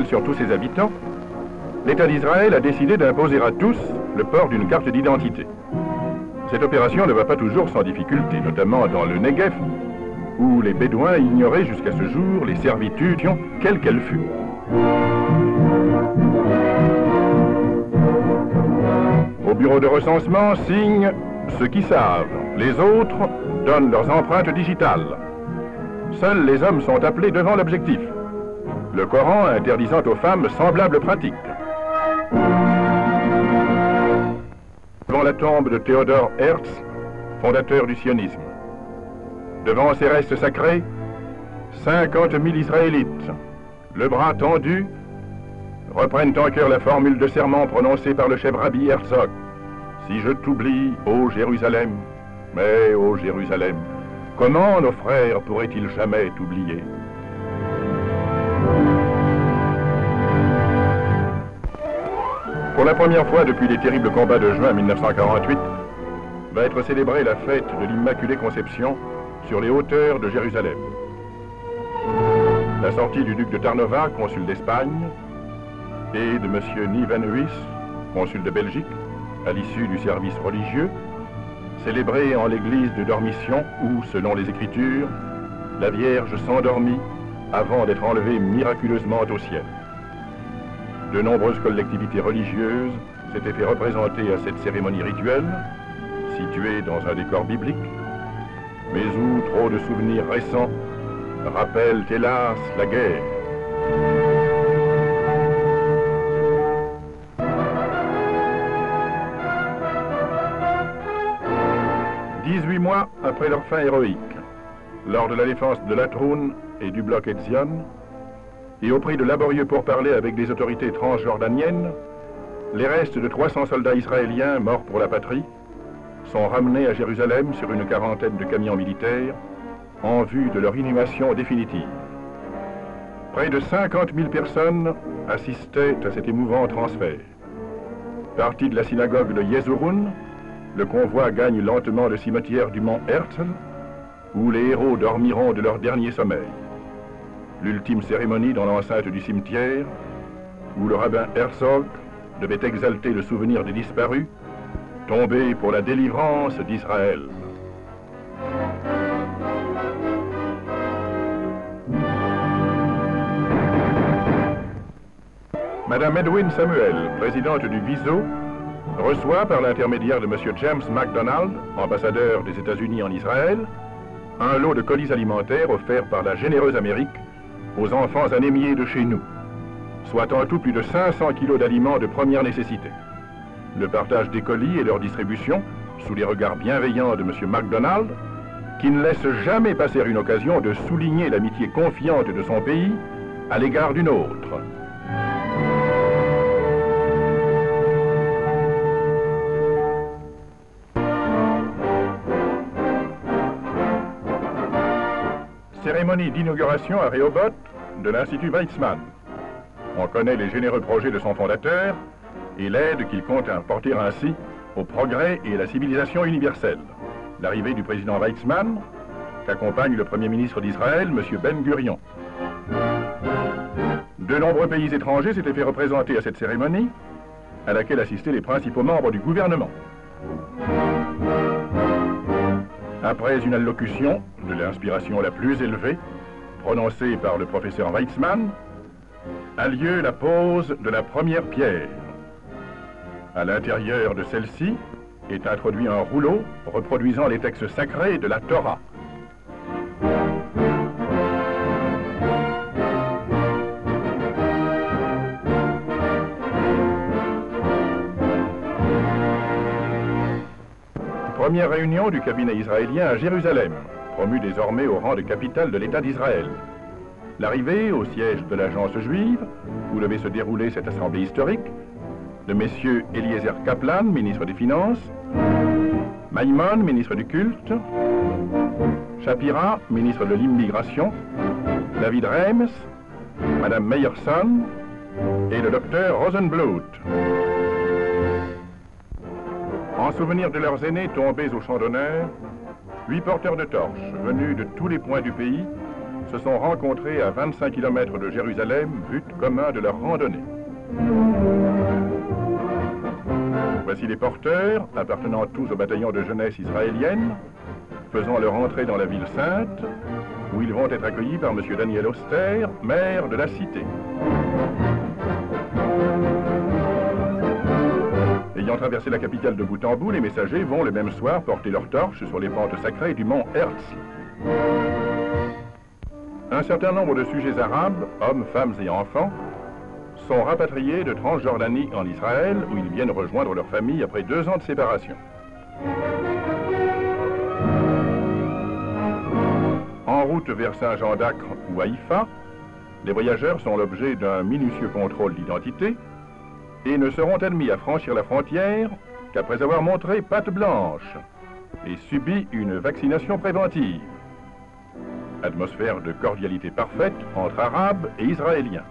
sur tous ses habitants, l'État d'Israël a décidé d'imposer à tous le port d'une carte d'identité. Cette opération ne va pas toujours sans difficulté, notamment dans le Negev, où les Bédouins ignoraient jusqu'à ce jour les servitudes, quelles qu'elles furent. Au bureau de recensement signent ceux qui savent, les autres donnent leurs empreintes digitales. Seuls les hommes sont appelés devant l'objectif, le Coran interdisant aux femmes semblables pratiques. Devant la tombe de Theodor Herzl, fondateur du sionisme. Devant ces restes sacrés, 50 000 Israélites, le bras tendu, reprennent en cœur la formule de serment prononcée par le chef Rabbi Herzog. Si je t'oublie, ô Jérusalem, mais ô Jérusalem, comment nos frères pourraient-ils jamais t'oublier? Pour la première fois depuis les terribles combats de juin 1948, va être célébrée la fête de l'Immaculée Conception sur les hauteurs de Jérusalem. La sortie du duc de Tarnova, consul d'Espagne, et de M. Nieuwenhuis, consul de Belgique, à l'issue du service religieux, célébré en l'église de Dormition où, selon les Écritures, la Vierge s'endormit avant d'être enlevée miraculeusement au ciel. De nombreuses collectivités religieuses s'étaient fait représenter à cette cérémonie rituelle, située dans un décor biblique, mais où trop de souvenirs récents rappellent hélas la guerre. « 18 mois après leur fin héroïque, lors de la défense de Latroun et du bloc Etzion, et au prix de laborieux pourparlers avec des autorités transjordaniennes, les restes de 300 soldats israéliens morts pour la patrie sont ramenés à Jérusalem sur une quarantaine de camions militaires en vue de leur inhumation définitive. Près de 50 000 personnes assistaient à cet émouvant transfert. Parti de la synagogue de Yezurun, le convoi gagne lentement le cimetière du mont Herzl, où les héros dormiront de leur dernier sommeil. L'ultime cérémonie dans l'enceinte du cimetière, où le rabbin Herzog devait exalter le souvenir des disparus, tombés pour la délivrance d'Israël. Madame Edwin Samuel, présidente du VISO, reçoit par l'intermédiaire de M. James MacDonald, ambassadeur des États-Unis en Israël, un lot de colis alimentaires offerts par la généreuse Amérique aux enfants anémiés de chez nous, soit en tout plus de 500 kilos d'aliments de première nécessité. Le partage des colis et leur distribution, sous les regards bienveillants de M. MacDonald, qui ne laisse jamais passer une occasion de souligner l'amitié confiante de son pays à l'égard d'une autre. Cérémonie d'inauguration à Rehoboth de l'Institut Weizmann. On connaît les généreux projets de son fondateur et l'aide qu'il compte apporter ainsi au progrès et à la civilisation universelle. L'arrivée du président Weizmann, qu'accompagne le Premier ministre d'Israël, M. Ben Gurion. De nombreux pays étrangers s'étaient fait représenter à cette cérémonie, à laquelle assistaient les principaux membres du gouvernement. Après une allocution de l'inspiration la plus élevée, prononcée par le professeur Weizmann, a lieu la pose de la première pierre. À l'intérieur de celle-ci est introduit un rouleau reproduisant les textes sacrés de la Torah. Première réunion du cabinet israélien à Jérusalem, promu désormais au rang de capitale de l'État d'Israël. L'arrivée au siège de l'agence juive, où devait se dérouler cette assemblée historique, de messieurs Eliezer Kaplan, ministre des Finances, Maïmon, ministre du Culte, Shapira, ministre de l'Immigration, David Reims, Madame Meyerson et le docteur Rosenblut. En souvenir de leurs aînés tombés au champ d'honneur, 8 porteurs de torches venus de tous les points du pays se sont rencontrés à 25 km de Jérusalem, but commun de leur randonnée. Voici les porteurs, appartenant tous au bataillon de jeunesse israélienne, faisant leur entrée dans la ville sainte, où ils vont être accueillis par M. Daniel Oster, maire de la cité. Ayant traversé la capitale de bout en bout, les messagers vont le même soir porter leurs torches sur les pentes sacrées du mont Herzl. Un certain nombre de sujets arabes, hommes, femmes et enfants, sont rapatriés de Transjordanie en Israël, où ils viennent rejoindre leur famille après 2 ans de séparation. En route vers Saint-Jean-d'Acre ou Haïfa, les voyageurs sont l'objet d'un minutieux contrôle d'identité et ne seront admis à franchir la frontière qu'après avoir montré patte blanche et subi une vaccination préventive. Atmosphère de cordialité parfaite entre Arabes et Israéliens.